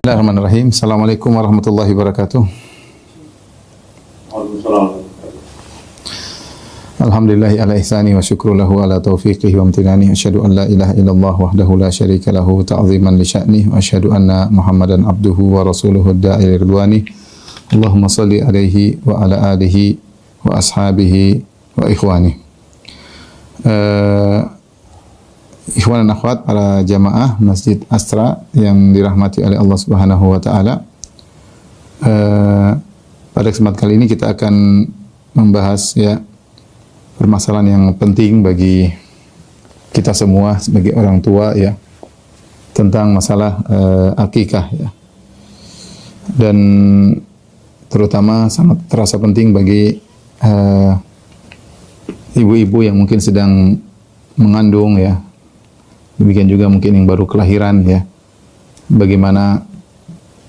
Bismillahirrahmanirrahim. Assalamualaikum warahmatullahi wabarakatuh. Alhamdulillahi ala ihsani wa syukru lahu ala taufiqihi wa amtinani. Asyhadu an la ilaha illallah wahdahu la syarika lahu ta'ziman li sya'ni wa asyhadu anna Muhammadan abduhu wa rasuluhu ad-da'i ila ridwani. Allahumma salli alaihi wa ala alihi wa ashabihi wa ikhwani. Ikhwan dan akhwat para jamaah Masjid Astra yang dirahmati oleh Allah Subhanahu wa taala. Pada kesempatan kali ini kita akan membahas permasalahan yang penting bagi kita semua sebagai orang tua tentang masalah akikah Dan terutama sangat terasa penting bagi ibu-ibu yang mungkin sedang mengandung demikian juga mungkin yang baru kelahiran bagaimana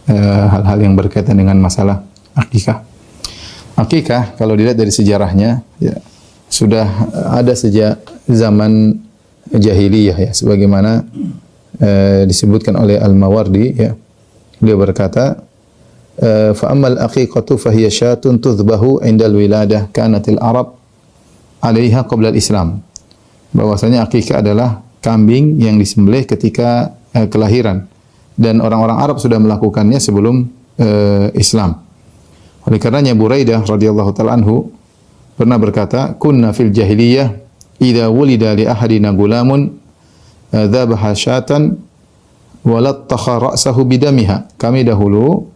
hal-hal yang berkaitan dengan masalah akikah. Akikah kalau dilihat dari sejarahnya sudah ada sejak zaman jahiliyah sebagaimana disebutkan oleh Al-Mawardi beliau berkata fa ammal aqiqatu fa hiya syatun tudhbahu indal wiladah kanatil arab 'alaiha qabla al-islam. Bahwasanya akikah adalah kambing yang disembelih ketika kelahiran dan orang-orang Arab sudah melakukannya sebelum Islam. Oleh karenanya Buraidah radhiyallahu taala anhu pernah berkata, "Kunna fil jahiliyah idza wulida li ahadina gulamun dhabaha syatan wa latakha ra'sahu bidamiha." Kami dahulu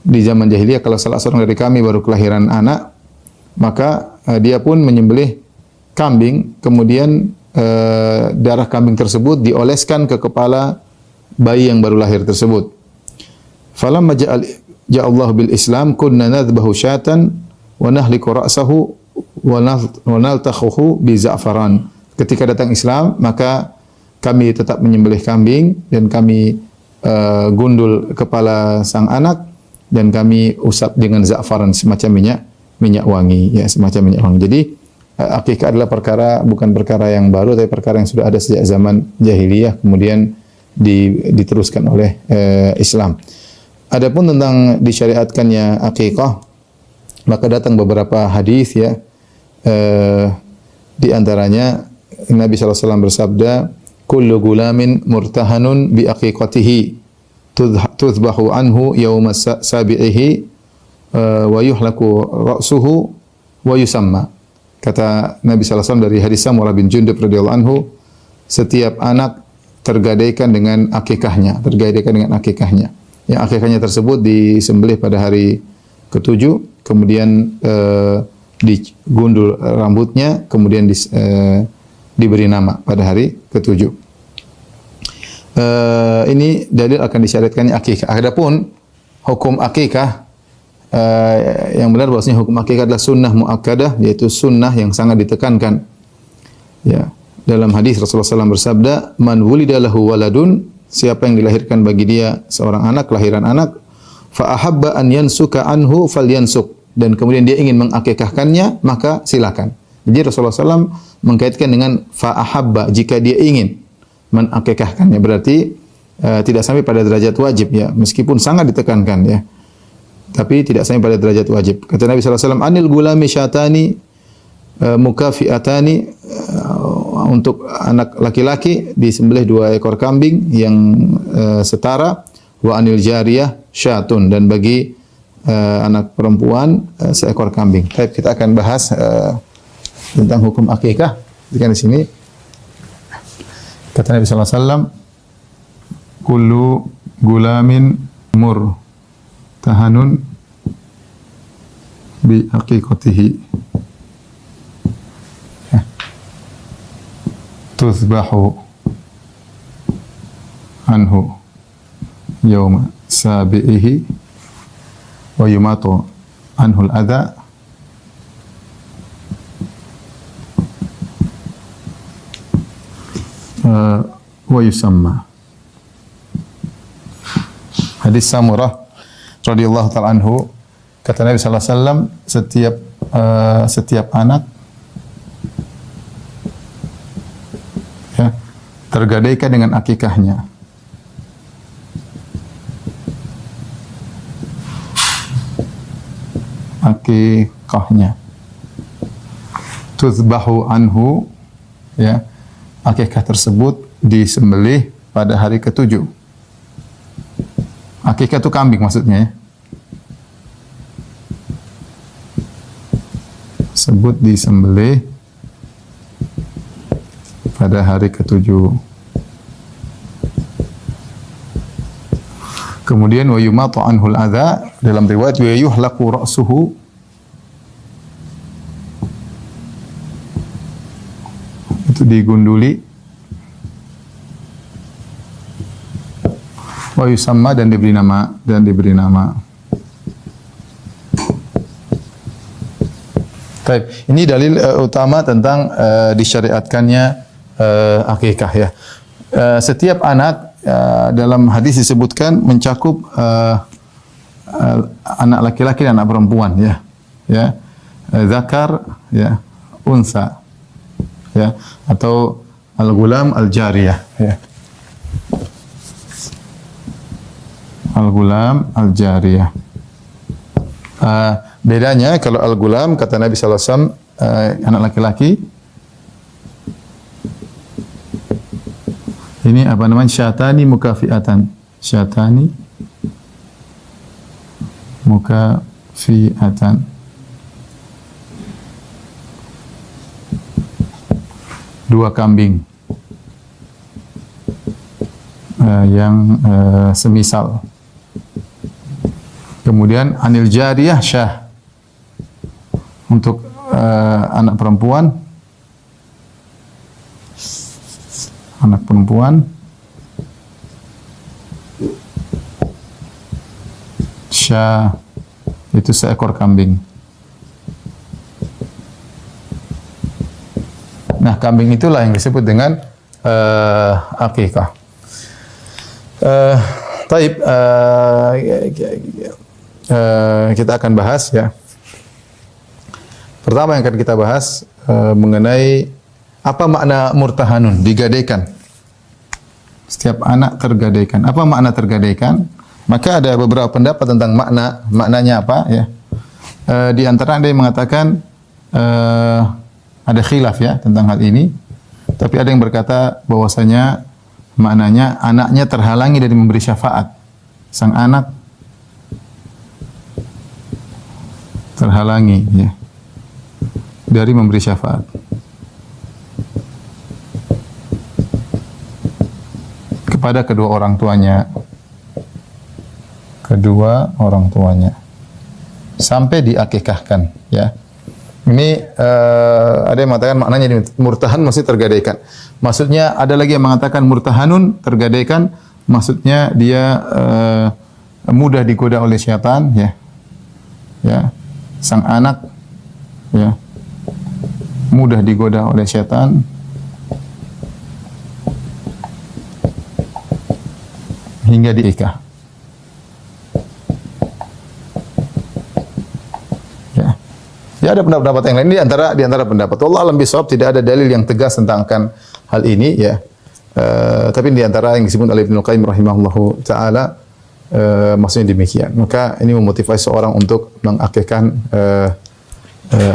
di zaman jahiliyah kalau salah seorang dari kami baru kelahiran anak, maka dia pun menyembelih kambing, kemudian darah kambing tersebut dioleskan ke kepala bayi yang baru lahir tersebut. Falamma ja'allahu bil Islam kunna nadhbahu syatan wa nahliku ra'sahu wa naltakhuhu bi za'faran. Ketika datang Islam, maka kami tetap menyembelih kambing dan kami gundul kepala sang anak dan kami usap dengan za'faran, semacam minyak wangi semacam minyak wangi. Jadi akikah adalah bukan perkara yang baru, tapi perkara yang sudah ada sejak zaman jahiliyah, kemudian diteruskan oleh Islam. Adapun tentang disyariatkannya akikah, maka datang beberapa hadis di antaranya Nabi SAW bersabda, "Kullu gulamin murtahanun bi aqiqatihi tudhbahu anhu yawma sabi'ihi wa yuhlaku ra'suhu wa yusamma." Kata Nabi SAW dari hadis Samurah bin Jundub radhiyallahu anhu, setiap anak tergadaikan dengan akikahnya, Yang akikahnya tersebut disembelih pada hari ke-7, kemudian digundul rambutnya, kemudian diberi nama pada hari ke-7. Ini dalil akan disyariatkannya akikah. Adapun hukum akikah, yang benar bahwasanya hukum akikah adalah sunnah muakkadah, yaitu sunnah yang sangat ditekankan. Dalam hadis Rasulullah SAW bersabda, "Man wulida lahu waladun," siapa yang dilahirkan bagi dia seorang anak, kelahiran anak, "fa ahabba an yansuka anhu falyansuk," dan kemudian dia ingin mengakikahkannya, maka silakan. Jadi Rasulullah SAW mengkaitkan dengan fa ahabba, jika dia ingin mengakikahkannya, berarti tidak sampai pada derajat wajib meskipun sangat ditekankan tapi tidak sampai pada derajat wajib. Kata Nabi SAW, "Anil gulami syatani mukafiatani," untuk anak laki-laki disembelih 2 ekor kambing yang setara, "wa anil jariyah syatun," dan bagi anak perempuan 1 ekor kambing. Baik, kita akan bahas tentang hukum akikah. Di sini kata Nabi SAW, "Kullu gulamin tahanun bi aqiqatihi tuzbahu anhu yawma sabi'ihi wa yumatu anhu al-adha wa yusamma." Hadis Samurah radhiyallahu ta'ala anhu, kata Nabi sallallahu alaihi wasallam, setiap anak tergadaikan dengan akikahnya. akikahnya. Tuzbahu anhu, ya, akikah tersebut disembelih pada hari ke-7. Akikah itu kambing maksudnya, ya. Sebut disembelih pada hari ke-7. Kemudian wa yumatu anhul adza, dalam riwayat wa yuhlaqu ra'suhu, itu digunduli, wa yusamma, dan diberi nama. Baik, ini dalil utama tentang disyariatkannya akikah, ya. Setiap anak dalam hadis disebutkan mencakup anak laki-laki dan anak perempuan, ya. Zakar, ya, unsa, ya, atau al-gulam al-jariyah, ya. Al-gulam al-jariyah. Bedanya kalau al-gulam, kata Nabi sallallahu alaihi wasallam, anak laki-laki. Ini apa namanya? Syatani mukafiatan. Syatani mukafiatan. Dua kambing yang semisal. Kemudian anil jariyah syah. Untuk anak perempuan syah, itu seekor kambing. Nah, kambing itulah yang disebut dengan akikah. Taib, kita akan bahas, ya. Pertama yang akan kita bahas mengenai apa makna murtahanun, digadaikan. Setiap anak tergadaikan. Apa makna tergadaikan? Maka ada beberapa pendapat tentang maknanya apa, ya. Di antara ada yang mengatakan ada khilaf, ya, tentang hal ini. Tapi ada yang berkata bahwasanya maknanya anaknya terhalangi dari memberi syafaat. Sang anak terhalangi, ya, dari memberi syafaat. Kepada kedua orang tuanya. Sampai diakikahkan, ya. Ini ada yang mengatakan maknanya murtahan masih tergadaikan. Maksudnya ada lagi yang mengatakan murtahanun tergadaikan, maksudnya dia mudah digoda oleh syaitan, ya. Ya. Sang anak, ya, mudah digoda oleh syaitan hingga diikah. Ya. Ya, ada pendapat yang lain di antara pendapat. Allah alam bisawab, tidak ada dalil yang tegas tentang hal ini, ya. Tapi di antara yang disebut oleh Ibnu Qayyim rahimahullahu taala, maksudnya demikian. Maka ini memotivasi seorang untuk mengakikahkan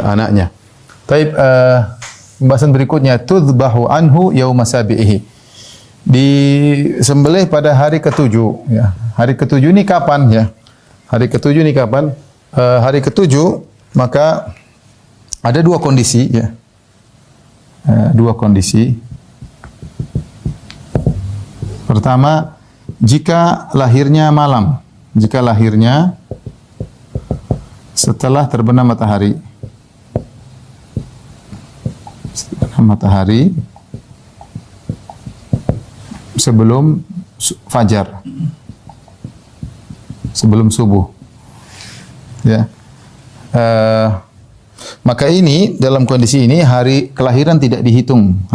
anaknya. Taib, pembahasan berikutnya, tuzbahu anhu yauma sabihi. Disembelih pada hari ke-7, ya. Hari ke-7 ini kapan, ya? Hari ke-7 ini kapan? Hari ke-7, maka ada dua kondisi, ya. Dua kondisi. Pertama, jika lahirnya malam, jika lahirnya setelah terbenam matahari. Matahari sebelum fajar, sebelum subuh, ya. Maka ini, dalam kondisi ini hari kelahiran tidak dihitung,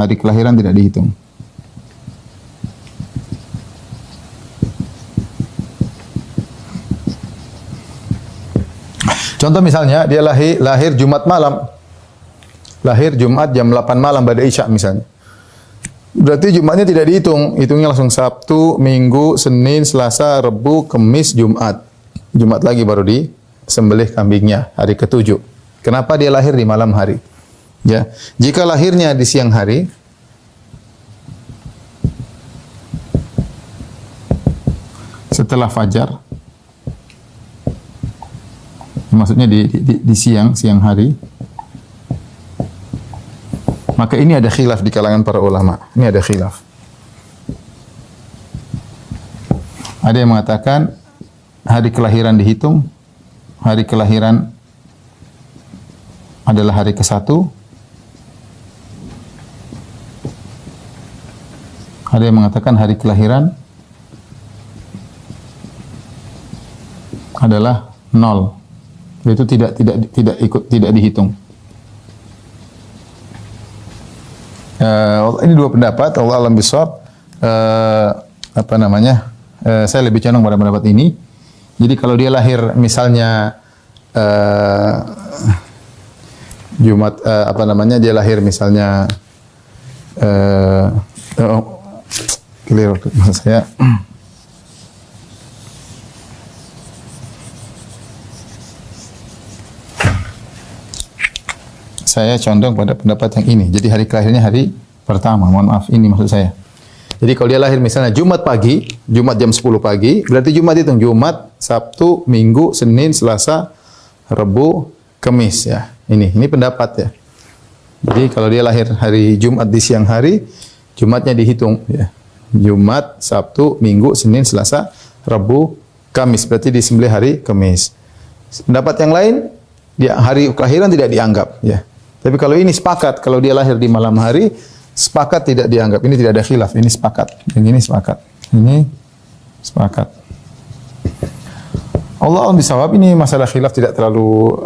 Contoh misalnya dia lahir Jumat malam. Lahir Jumat jam 8 malam pada Isya misalnya. Berarti Jumatnya tidak dihitung, hitungnya langsung Sabtu, Minggu, Senin, Selasa, Rabu, Kamis, Jumat. Jumat lagi baru sembelih kambingnya hari ketujuh. Kenapa dia lahir di malam hari? Ya, jika lahirnya di siang hari, setelah fajar, maksudnya di siang hari, maka ini ada khilaf di kalangan para ulama. Ini ada khilaf. Ada yang mengatakan hari kelahiran dihitung, hari kelahiran adalah hari ke-1. Ada yang mengatakan hari kelahiran adalah 0. Itu tidak dihitung. Ini dua pendapat, Allah alam bisawab. Saya lebih condong pada pendapat ini. Jadi kalau dia lahir misalnya Jumat, dia lahir misalnya clear maksud saya. Saya condong pada pendapat yang ini. Jadi hari kelahirannya hari pertama. Mohon maaf, ini maksud saya. Jadi kalau dia lahir misalnya Jumat pagi, Jumat jam 10 pagi, berarti Jumat itu Jumat, Sabtu, Minggu, Senin, Selasa, Rabu, Kamis ya. Ini pendapat ya. Jadi kalau dia lahir hari Jumat di siang hari, Jumatnya dihitung ya. Jumat, Sabtu, Minggu, Senin, Selasa, Rabu, Kamis. Berarti disembelih hari Kamis. Pendapat yang lain, dia hari kelahiran tidak dianggap ya. Tapi kalau ini sepakat, kalau dia lahir di malam hari, sepakat tidak dianggap. Ini tidak ada khilaf, ini sepakat. Yang ini sepakat. Ini sepakat. Allah alam bisawab, ini masalah khilaf tidak terlalu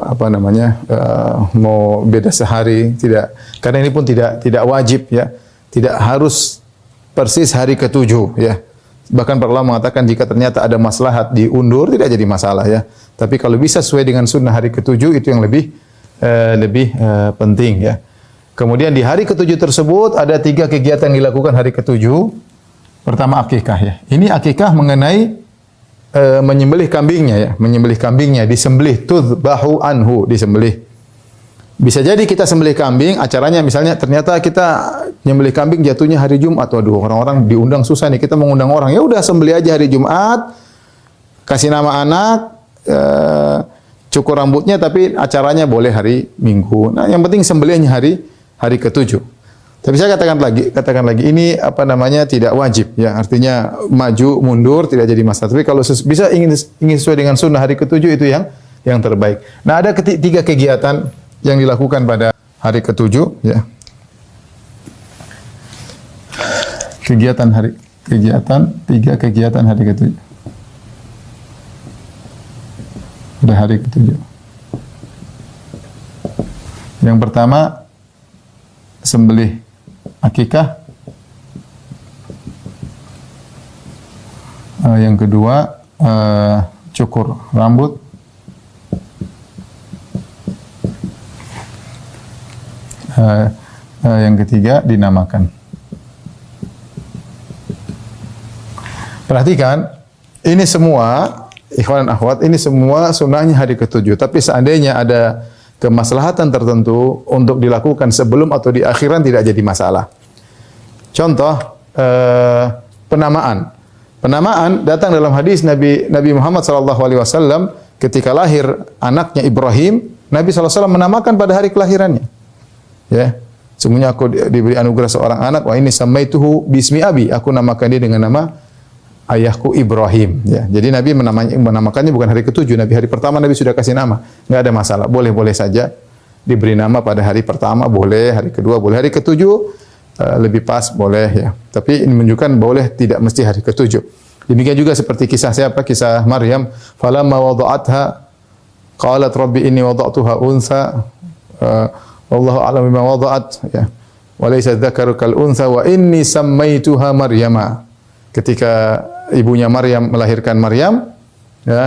mau beda sehari, tidak. Karena ini pun tidak wajib ya. Tidak harus persis hari ke-7 ya. Bahkan para ulama mengatakan jika ternyata ada maslahat diundur tidak jadi masalah ya. Tapi kalau bisa sesuai dengan sunnah hari ke-7 itu yang lebih penting ya. Kemudian di hari ke-7 tersebut ada 3 kegiatan yang dilakukan hari ke-7. Pertama akikah ya. Ini akikah mengenai menyembelih kambingnya ya. Menyembelih kambingnya, disembelih, tudbahu anhu, disembelih. Bisa jadi kita sembelih kambing, acaranya misalnya ternyata kita nyembelih kambing jatuhnya hari Jumat. Waduh, orang-orang diundang susah nih, kita mengundang orang. Ya udah sembelih aja hari Jumat, kasih nama anak, cukur rambutnya, tapi acaranya boleh hari Minggu. Nah, yang penting sembelihnya hari ke-7. Tapi saya katakan lagi, ini tidak wajib ya. Artinya maju mundur tidak jadi masalah. Tapi kalau bisa ingin sesuai dengan sunnah hari ke-7 itu yang terbaik. Nah, ada 3 kegiatan yang dilakukan pada hari ke-7 ya. Tiga kegiatan hari ke-7. Pada hari ke-7. Yang pertama sembelih akikah. Yang kedua cukur rambut. Yang ketiga dinamakan. Perhatikan, ini semua ikhwan dan akhwat, ini semua sunnahnya hari ke-7. Tapi seandainya ada kemaslahatan tertentu untuk dilakukan sebelum atau di akhiran tidak jadi masalah. Contoh penamaan. Penamaan datang dalam hadis Nabi Muhammad SAW ketika lahir anaknya Ibrahim, Nabi SAW menamakan pada hari kelahirannya. Ya, sungguhnya aku diberi anugerah seorang anak, wa ini samaituhu bismi abi, aku namakan dia dengan nama ayahku Ibrahim. Ya, jadi Nabi menamakannya bukan hari ke-7, Nabi hari pertama Nabi sudah kasih nama, enggak ada masalah, boleh saja diberi nama pada hari pertama, boleh, hari kedua boleh, hari ke-7 lebih pas boleh ya. Tapi ini menunjukkan boleh, tidak mesti hari ke-7. Demikian juga seperti kisah siapa? Kisah Maryam, falamma wada'atha qalat rabbi inni wada'tuha unsa wallahu a'lam bima wada'at ya. Wa laysa dzakaru kal unsa wa inni sammaituha Maryama. Ketika ibunya Maryam melahirkan Maryam, ya,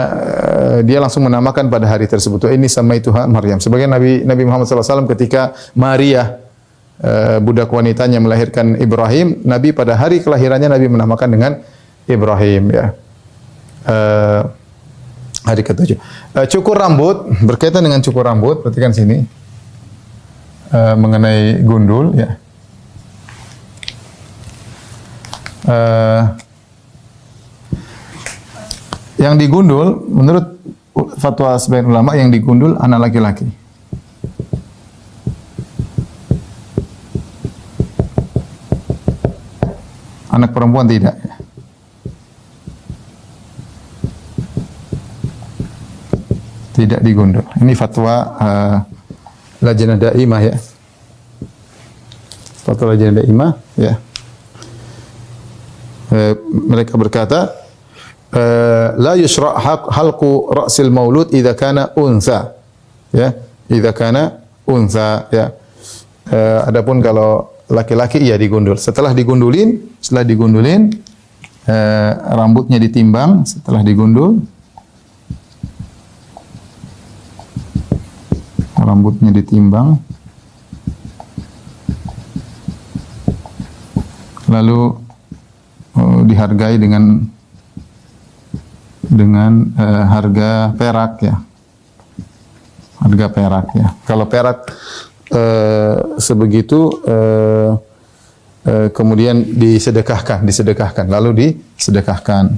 dia langsung menamakan pada hari tersebut. Ini sammaituha Maryam. Sebagian Nabi Muhammad SAW ketika Maria budak wanitanya melahirkan Ibrahim, Nabi pada hari kelahirannya Nabi menamakan dengan Ibrahim ya. Hari ketujuh. Cukur rambut, berkaitan dengan cukur rambut, perhatikan sini. Mengenai gundul, ya. Yang digundul, menurut fatwa sebagian ulama, yang digundul anak laki-laki. Anak perempuan tidak. Tidak digundul. Ini fatwa Lajnah Daimah, ya. Fatwa Lajnah Daimah, ya. Mereka berkata, la yusra' halqu ra'sil maulud idza kana untha, ya, idza kana untha, ya. Adapun kalau laki-laki ya digundul. Setelah digundulin, rambutnya ditimbang setelah digundul. Rambutnya ditimbang. Lalu dihargai dengan harga perak, ya. Harga perak, ya. Kalau perak sebegitu kemudian disedekahkan, lalu disedekahkan.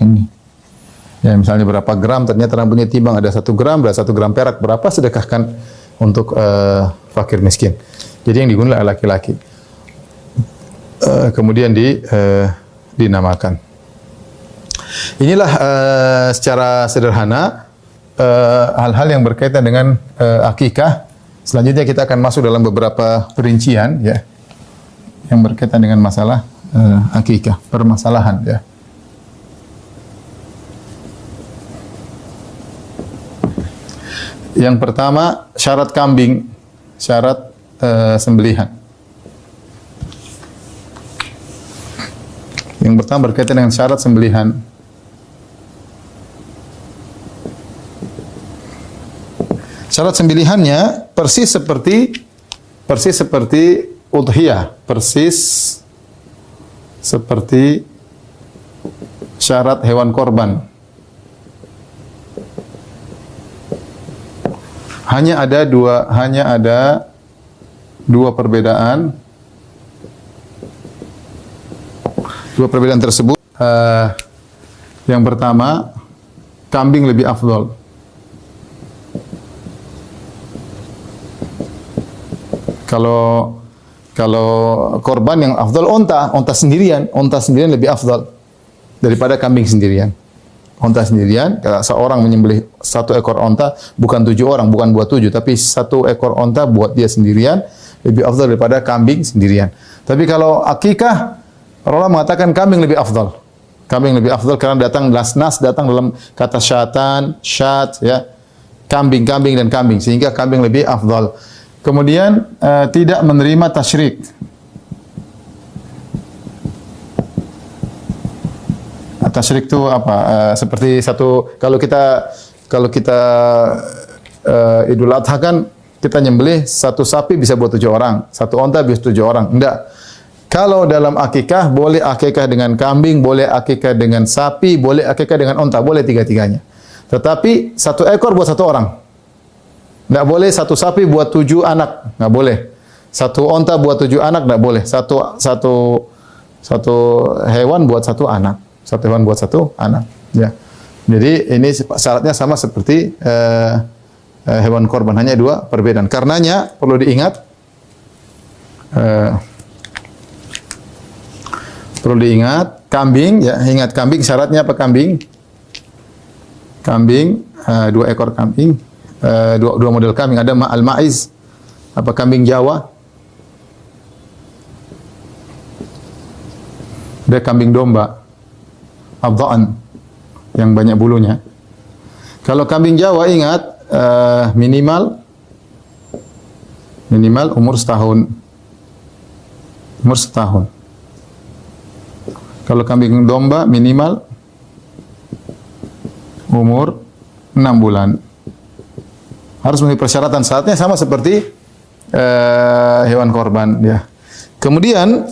Nih. Ya, misalnya berapa gram, ternyata rambutnya timbang ada 1 gram, berapa 1 gram perak, berapa, sedekahkan untuk fakir miskin. Jadi yang digundul adalah laki-laki. Kemudian dinamakan. Inilah secara sederhana hal-hal yang berkaitan dengan akikah. Selanjutnya kita akan masuk dalam beberapa perincian, ya, yang berkaitan dengan masalah akikah, permasalahan, ya. Yang pertama, syarat kambing, syarat sembelihan. Yang pertama berkaitan dengan syarat sembelihan. Syarat sembelihannya persis seperti udhiyah, persis seperti syarat hewan korban. Hanya ada dua perbedaan. Dua perbedaan tersebut. Yang pertama, kambing lebih afdol. Kalau korban yang afdal onta sendirian lebih afdal daripada kambing sendirian. Onta sendirian, kalau seorang menyembelih 1 ekor onta, bukan 7 orang, bukan buat 7, tapi 1 ekor onta buat dia sendirian, lebih afdal daripada kambing sendirian. Tapi kalau akikah, Allah mengatakan kambing lebih afdal. Kambing lebih afdal karena datang dalam kata syatan, syat, ya. Kambing dan kambing, sehingga kambing lebih afdal. Kemudian tidak menerima tasyrik. Tasyrik itu apa? Seperti kalau kita Idul Adha kan kita nyembelih 1 sapi bisa buat 7 orang, 1 onta bisa 7 orang. Enggak. Kalau dalam akikah boleh akikah dengan kambing, boleh akikah dengan sapi, boleh akikah dengan onta, boleh 3-tiganya. Tetapi 1 ekor buat 1 orang. Enggak boleh 1 sapi buat 7 anak, enggak boleh. 1 onta buat 7 anak enggak boleh. Satu hewan buat 1 anak. 1 hewan buat 1 anak, ya. Jadi ini syaratnya sama seperti hewan korban, hanya 2 perbedaan. Karenanya perlu diingat, kambing, ya, ingat kambing, syaratnya apa kambing? Kambing 2 ekor kambing, 2 model kambing. Ada al-ma'iz, apa kambing Jawa? Ada kambing domba, abda'an, yang banyak bulunya. Kalau kambing Jawa ingat minimal umur setahun. Kalau kambing domba minimal umur 6 bulan. Harus memenuhi persyaratan, syaratnya sama seperti hewan korban, ya. Kemudian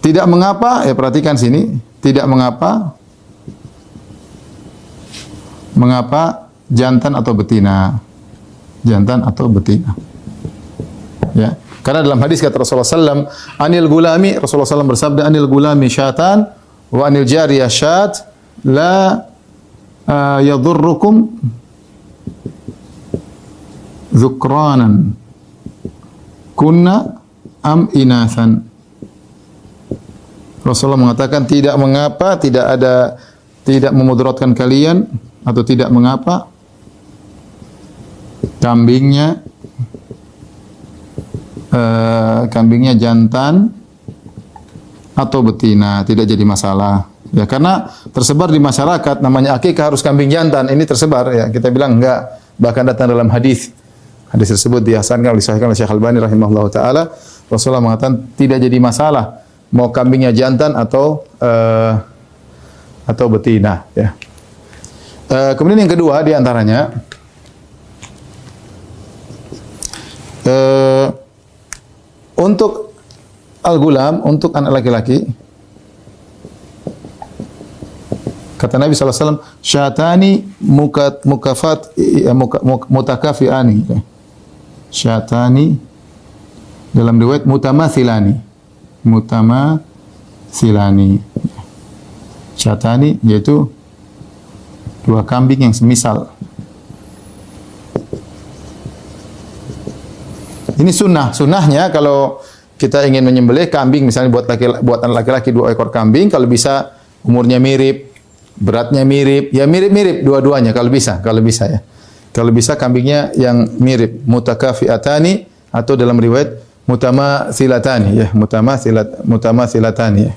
Tidak mengapa, ya perhatikan sini, tidak mengapa jantan atau betina. Jantan atau betina. Ya. Karena dalam hadis kata Rasulullah SAW, anil gulami, Rasulullah SAW bersabda, anil gulami syatan, wa anil jariyah syat, la yadurrukum dhukranan kunna am inathan. Rasulullah mengatakan tidak mengapa, tidak memudaratkan kalian atau tidak mengapa kambingnya jantan atau betina, tidak jadi masalah. Ya, karena tersebar di masyarakat namanya akikah harus kambing jantan, ini tersebar ya. Kita bilang enggak, bahkan datang dalam hadis. Hadis tersebut dihasankan oleh Syekh Al-Albani rahimahullahu taala. Rasulullah mengatakan tidak jadi masalah mau kambingnya jantan atau betina ya. Kemudian yang kedua di antaranya untuk al-gulam, untuk anak laki-laki, kata Nabi SAW, syatani mutakafiani. Syatani dalam riwayat mutamathilani. Syatani yaitu dua kambing yang semisal. Ini sunnah. Sunnahnya kalau kita ingin menyembelih kambing, misalnya buat anak laki-laki 2 ekor kambing, kalau bisa umurnya mirip, beratnya mirip, ya mirip-mirip dua-duanya kalau bisa ya. Kalau bisa kambingnya yang mirip, mutakafiatani atau dalam riwayat mutamatsilatani ya, mutamatsilatani ya.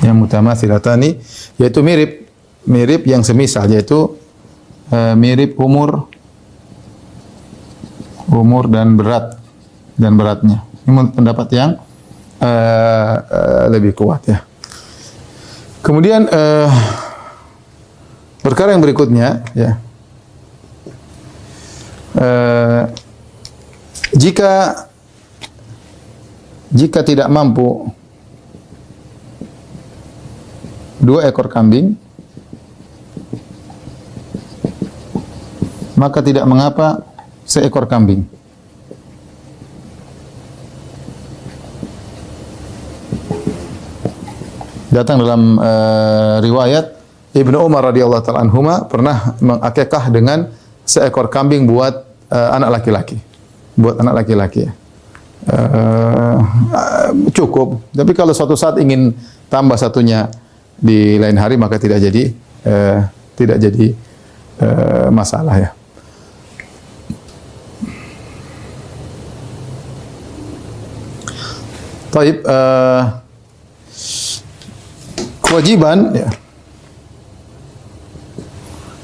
Yang mutamatsilatani yaitu mirip yang semisal, yaitu mirip umur dan beratnya. Ini pendapat yang lebih kuat ya. Kemudian perkara yang berikutnya ya, jika tidak mampu 2 ekor kambing, maka tidak mengapa seekor kambing. Datang dalam riwayat Ibnu Umar radhiyallahu taala anhuma pernah mengakikah dengan seekor kambing buat anak laki-laki. Buat anak laki-laki ya. Cukup. Tapi kalau suatu saat ingin tambah satunya di lain hari maka tidak jadi masalah ya. Taib,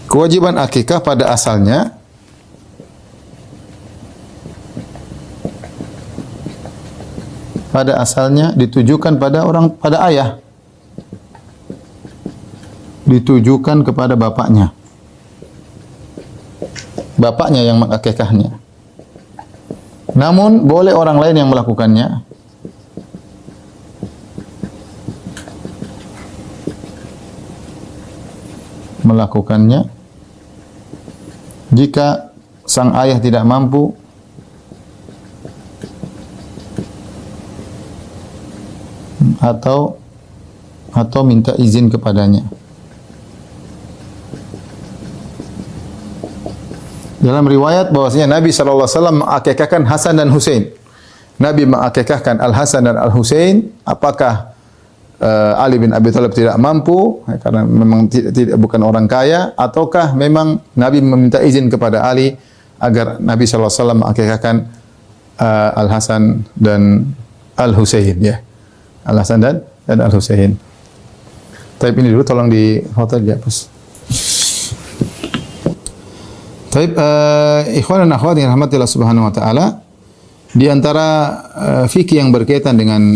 kewajiban akikah pada asalnya ditujukan pada ayah, ditujukan kepada bapaknya yang mengakikahnya. Namun boleh orang lain yang melakukannya. Jika sang ayah tidak mampu atau minta izin kepadanya. Dalam riwayat bahwasanya Nabi sallallahu alaihi wasallam mengakikahkan Hasan dan Husain. Nabi mengakikahkan Al-Hasan dan Al-Husain, apakah Ali bin Abi Thalib tidak mampu karena memang bukan orang kaya, ataukah memang Nabi meminta izin kepada Ali agar Nabi sallallahu alaihi wasallam mengakikahkan Al-Hasan dan Al-Husain ya. Al-Hasan dan Al-Husain. Taib ini dulu tolong di hotel dihapus. Taib ikhwan dan akhwat yang rahmatillah subhanahu wa ta'ala, di antara fikih yang berkaitan dengan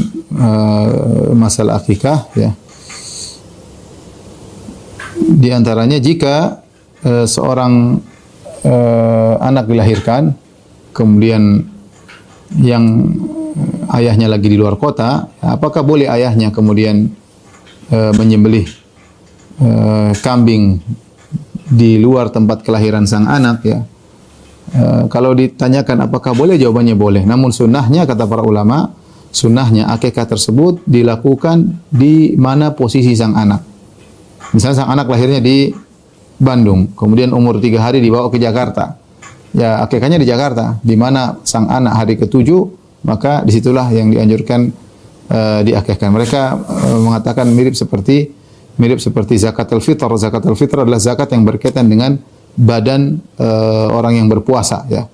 masalah akikah ya. Di antaranya jika seorang anak dilahirkan kemudian yang ayahnya lagi di luar kota, apakah boleh ayahnya kemudian menyembelih kambing di luar tempat kelahiran sang anak ya? Kalau ditanyakan apakah boleh, jawabannya boleh. Namun sunnahnya kata para ulama, sunnahnya akikah tersebut dilakukan di mana posisi sang anak. Misalnya sang anak lahirnya di Bandung, kemudian umur 3 hari dibawa ke Jakarta. Ya akikahnya di Jakarta, di mana sang anak hari ke-7, maka disitulah yang dianjurkan diakikahkan. Mereka mengatakan mirip seperti zakatul fitr. Zakatul fitr adalah zakat yang berkaitan dengan badan orang yang berpuasa ya.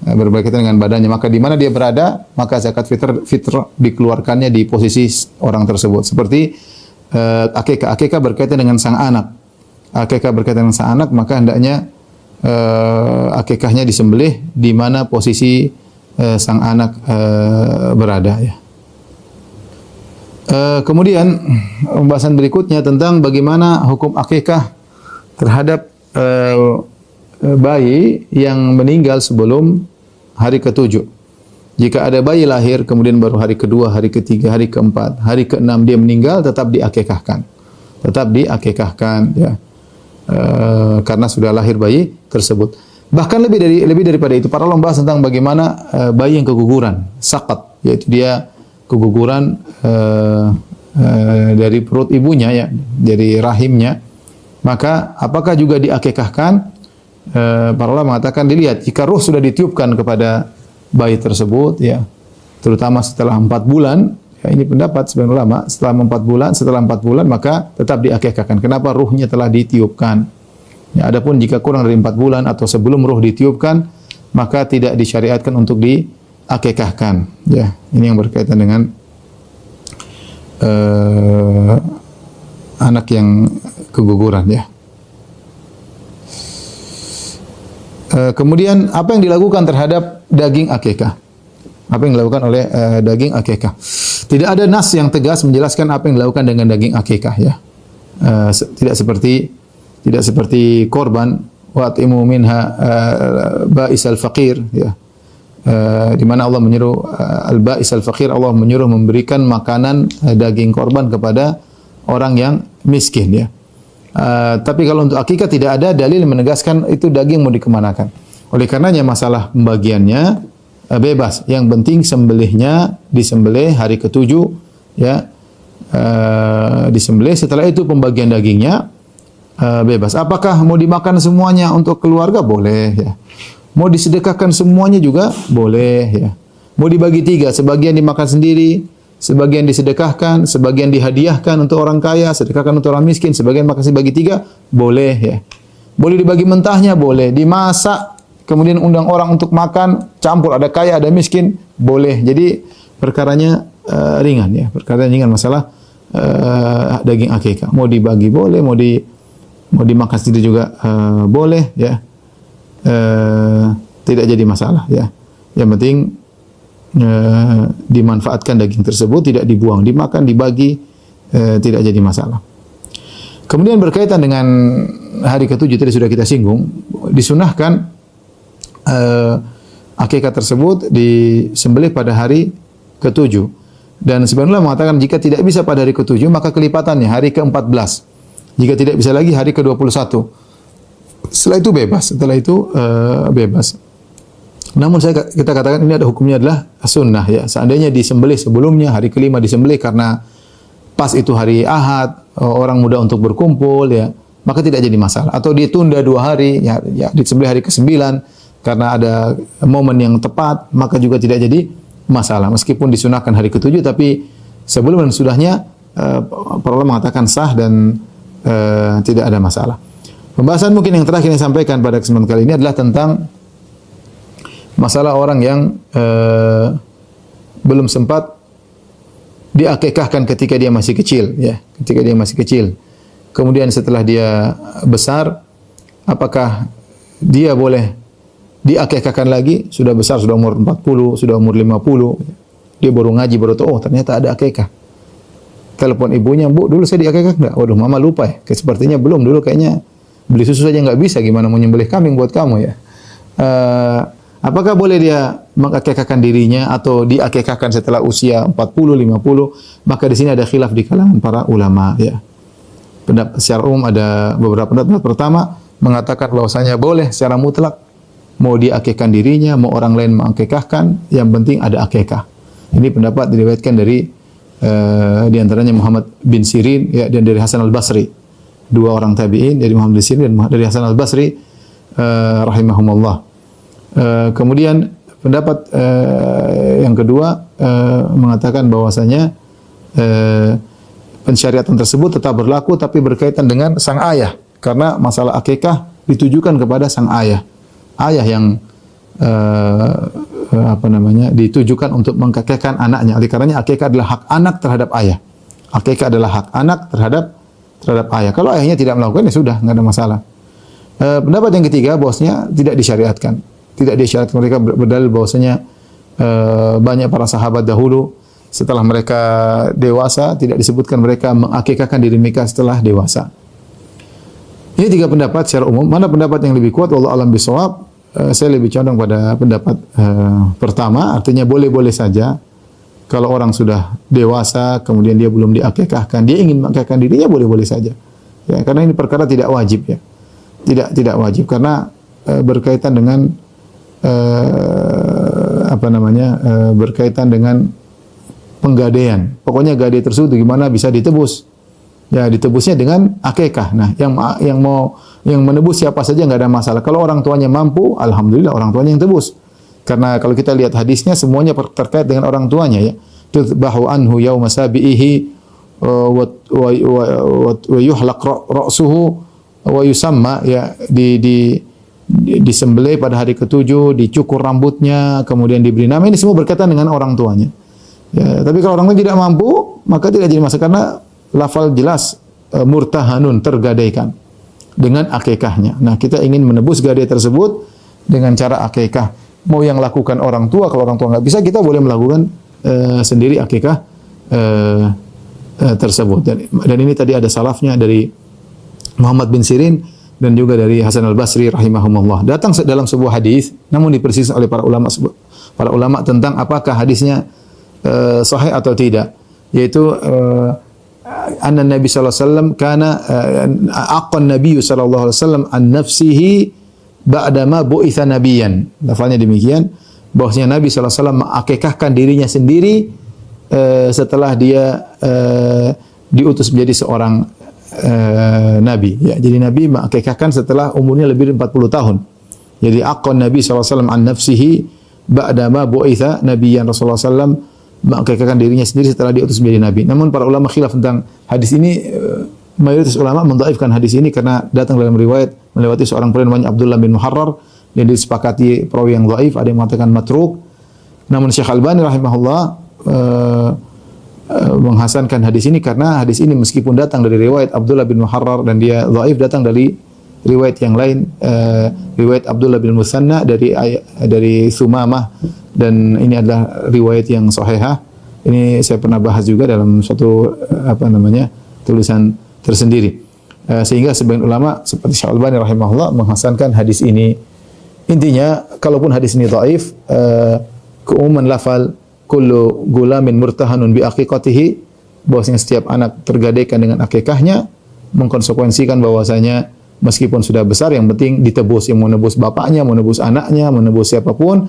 Berkaitan dengan badannya, maka di mana dia berada, maka zakat fitr dikeluarkannya di posisi orang tersebut. Seperti akikah berkaitan dengan sang anak. Akikah berkaitan dengan sang anak, maka hendaknya akikahnya disembelih di mana posisi sang anak berada ya. Kemudian pembahasan berikutnya tentang bagaimana hukum akikah terhadap bayi yang meninggal sebelum hari ke-7. Jika ada bayi lahir kemudian baru hari ke-2, hari ke-3, hari ke-4, hari ke-6 dia meninggal, tetap diakikahkan. Tetap diakikahkan ya. Karena sudah lahir bayi tersebut. Bahkan lebih daripada itu, para ulama bahas tentang bagaimana bayi yang keguguran, saqat, yaitu dia keguguran dari perut ibunya ya, dari rahimnya. Maka apakah juga diakikahkan? Para ulama mengatakan dilihat jika ruh sudah ditiupkan kepada bayi tersebut ya, terutama setelah 4 bulan. Ya, ini pendapat sebagian ulama, setelah 4 bulan maka tetap diakikahkan. Kenapa? Ruhnya telah ditiupkan. Ya, adapun jika kurang dari 4 bulan atau sebelum ruh ditiupkan, maka tidak disyariatkan untuk diakikahkan. Ya, ini yang berkaitan dengan anak yang keguguran ya. Kemudian apa yang dilakukan terhadap daging akikah? Apa yang dilakukan oleh daging akikah? Tidak ada nas yang tegas menjelaskan apa yang dilakukan dengan daging akikah ya. Tidak seperti korban wa atimu minha ba'isal faqir ya. Di mana Allah menyuruh al-ba'isal faqir, Allah menyuruh memberikan makanan daging korban kepada orang yang miskin ya. Tapi kalau untuk akikah tidak ada dalil yang menegaskan itu daging mau dikemanakan. Oleh karenanya masalah pembagiannya bebas. Yang penting sembelihnya disembelih hari ke-7 ya. Disembelih, setelah itu pembagian dagingnya bebas. Apakah mau dimakan semuanya untuk keluarga? Boleh ya. Mau disedekahkan semuanya juga boleh ya. Mau dibagi 3, sebagian dimakan sendiri, sebagian disedekahkan, sebagian dihadiahkan untuk orang kaya, sedekahkan untuk orang miskin, sebagian makan bagi 3, boleh ya. Boleh dibagi mentahnya, boleh dimasak, kemudian undang orang untuk makan, campur ada kaya, ada miskin, boleh. Jadi perkaranya ringan ya, perkara ringan masalah daging akikah. Mau dibagi boleh, mau dimakan sendiri juga boleh ya. Tidak jadi masalah ya. Yang penting dimanfaatkan daging tersebut, tidak dibuang, dimakan, dibagi, tidak jadi masalah. Kemudian berkaitan dengan hari ke-7 tadi sudah kita singgung, disunahkan akikah tersebut disembelih pada hari ke-7. Dan sebenarnya mengatakan jika tidak bisa pada hari ke-7 maka kelipatannya hari ke-14. Jika tidak bisa lagi hari ke-21. Setelah itu bebas, bebas. Namun kita katakan ini ada hukumnya adalah sunnah ya. Seandainya disembelih sebelumnya hari ke-5 disembelih karena pas itu hari Ahad, orang muda untuk berkumpul ya, maka tidak jadi masalah. Atau ditunda 2 hari ya disembelih hari ke-9 karena ada momen yang tepat, maka juga tidak jadi masalah. Meskipun disunahkan hari ke-7 tapi sebelum dan sudahnya para ulama mengatakan sah dan tidak ada masalah. Pembahasan mungkin yang terakhir yang sampaikan pada kesempatan kali ini adalah tentang masalah orang yang belum sempat diakikahkan ketika dia masih kecil, ya, ketika dia masih kecil. Kemudian setelah dia besar, apakah dia boleh diakikahkan lagi? Sudah besar, sudah umur 40, sudah umur 50, dia baru ngaji, baru tahu, oh ternyata ada akikah. Telepon ibunya, Bu, dulu saya diakikah enggak? Waduh, mama lupa ya. Sepertinya belum, dulu kayaknya beli susu saja enggak bisa, gimana mau nyembelih kambing buat kamu ya. Apakah boleh dia mengakikahkan dirinya atau diakikahkan setelah usia 40, 50? Maka di sini ada khilaf di kalangan para ulama ya. Pendapat secara umum ada beberapa pendapat. Pertama mengatakan bahwasanya boleh secara mutlak, mau diakikahkan dirinya, mau orang lain mengakikahkan, yang penting ada akikah. Ini pendapat diriwayatkan dari di antaranya Muhammad bin Sirin ya, dan dari Hasan al-Basri. Dua orang tabi'in, dari Muhammad bin Sirin dan dari Hasan al-Basri rahimahumullah. Kemudian pendapat yang kedua mengatakan bahwasanya pensyariatan tersebut tetap berlaku tapi berkaitan dengan sang ayah, karena masalah akikah ditujukan kepada sang ayah. Ayah yang ditujukan untuk mengakikahkan anaknya. Oleh karenanya akikah adalah hak anak terhadap ayah. Akikah adalah hak anak terhadap ayah. Kalau ayahnya tidak melakukan, ya sudah, enggak ada masalah. Pendapat yang ketiga bahwasanya tidak disyariatkan. Tidak disyariatkan. Mereka berdalil bahwasanya banyak para sahabat dahulu setelah mereka dewasa tidak disebutkan mereka mengakikahkan diri mereka setelah dewasa. Ini tiga pendapat secara umum. Mana pendapat yang lebih kuat? Wallahu a'lam bishawab. Saya lebih condong pada pendapat pertama, artinya boleh-boleh saja. Kalau orang sudah dewasa, kemudian dia belum diakikahkan, dia ingin mengakikahkan dirinya, boleh-boleh saja. Ya, karena ini perkara tidak wajib ya. Tidak wajib karena berkaitan dengan berkaitan dengan penggadaian. Pokoknya gadai tersebut gimana bisa ditebus. Ya, ditebusnya dengan akikah. Nah, yang menebus siapa saja enggak ada masalah. Kalau orang tuanya mampu, alhamdulillah orang tuanya yang tebus. Karena kalau kita lihat hadisnya semuanya terkait dengan orang tuanya ya. Tudbahu anhu yauma sabihi wa yuhlaq ra'suhu wa yusamma, ya, disembelih pada hari ketujuh, dicukur rambutnya, kemudian diberi nama. Ini semua berkaitan dengan orang tuanya. Ya, tapi kalau orang tuanya tidak mampu, maka tidak jadi masalah karena lafal jelas murtahanun, tergadaikan dengan akikahnya. Nah, kita ingin menebus gadai tersebut dengan cara akikah. Mau yang lakukan orang tua, kalau orang tua nggak bisa, kita boleh melakukan sendiri akikah tersebut. Dan ini tadi ada salafnya dari Muhammad bin Sirin dan juga dari Hasan al-Basri rahimahumullah. Datang dalam sebuah hadis, namun dipersiskan oleh para ulama tentang apakah hadisnya sahih atau tidak, yaitu anna Nabi sallallahu alaihi wasallam kana aqan Nabi sallallahu alaihi wasallam an nafsihi ba'da ma bu'itsa nabiyan. Lafalnya demikian, bahwasanya Nabi sallallahu alaihi wasallam mengakikahkan dirinya sendiri setelah dia diutus menjadi seorang nabi. Ya, jadi Nabi mengakikahkan setelah umurnya lebih dari 40 tahun. Jadi aqan Nabi sallallahu alaihi wasallam an nafsihi ba'da ma bu'itsa nabiyan. Rasulullah sallallahu alaihi wasallam mengakikahkan dirinya sendiri setelah diutus menjadi nabi. Namun para ulama khilaf tentang hadis ini. Mayoritas ulama mendhaifkan hadis ini karena datang dalam riwayat melewati seorang perawi namanya Abdullah bin Muharrar yang disepakati perawi yang dhaif, ada yang mengatakan matruk. Namun Syekh Albani rahimahullah menghasankan hadis ini karena hadis ini meskipun datang dari riwayat Abdullah bin Muharrar dan dia dhaif, datang dari riwayat yang lain, riwayat Abdullah bin Musanna dari Sumamah, dan ini adalah riwayat yang sahihah. Ini saya pernah bahas juga dalam suatu tulisan tersendiri. Sehingga sebagian ulama seperti Syekh Albani rahimahullah menghasankan hadis ini. Intinya, kalaupun hadis ini dhaif, keumuman lafal kullu gulamin murtahanun bi aqiqatihi, bahwasanya setiap anak tergadaikan dengan akikahnya, mengkonsekuensikan bahwasanya meskipun sudah besar, yang penting ditebus. Yang mau nebus bapaknya, mau nebus anaknya, mau nebus siapapun,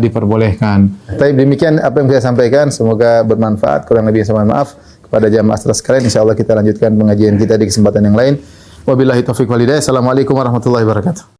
diperbolehkan. Tapi demikian apa yang saya sampaikan, semoga bermanfaat. Kurang lebih saya mohon maaf kepada jamaah sekalian. Insyaallah kita lanjutkan pengajian kita di kesempatan yang lain. Wabillahi taufiq wal hidayah. Assalamualaikum warahmatullahi wabarakatuh.